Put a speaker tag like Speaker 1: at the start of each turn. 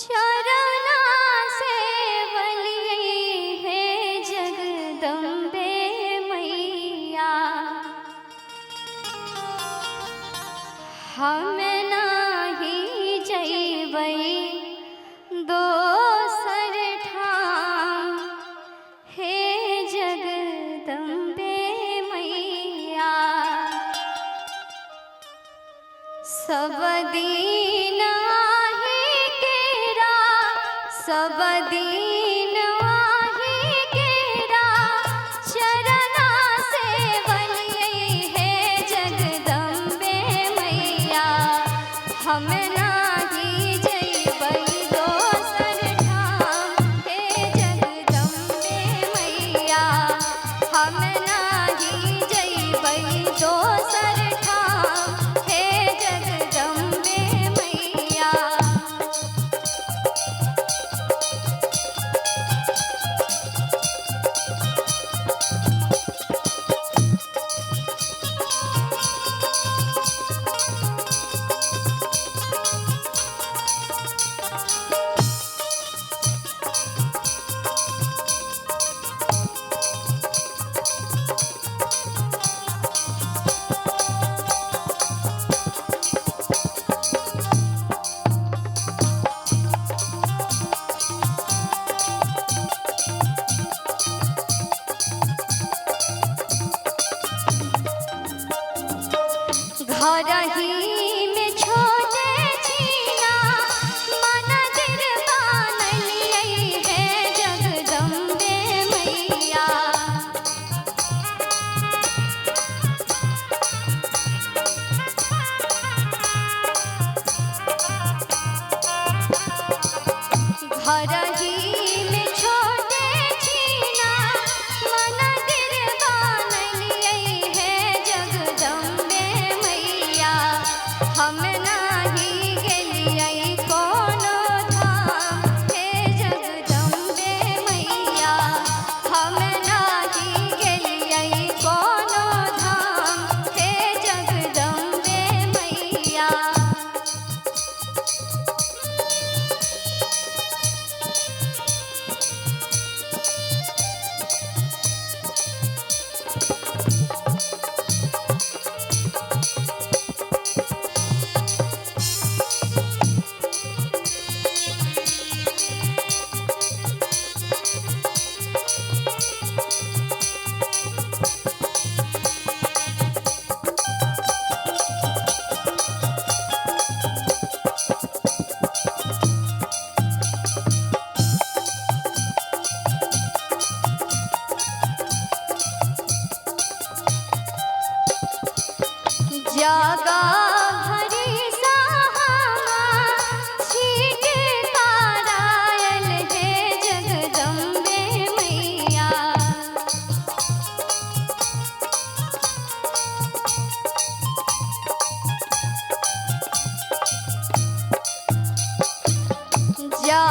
Speaker 1: चरना सेवली है जगदम्बे मैया, हम नाही जइबै दोसर ठाम, हे जगदम्बे मैया। सब दिन सब दिन आही केरा, चरना सेवली है जगदम्बे मैया, हम नाही जइबै दोसर ठाम, हे जगदम्बे मैया, हम नाही जइबै दोसर ठाम, हे जगदम्बे मैया। घरही में छोटे छीना मंदिर बनलियै है जगदम्बे मैया, घरही में छोटे छीना मंदिर बनलियै है जगदम्बे मैया, हम नाही गेलियै कोनो धाम, हे जगदम्बे मैया, हम नाही गेलियै कोनो धाम, हे जगदम्बे मैया। जगा भरी सहामा छीट तारायल है जगदम्बे मैया, जा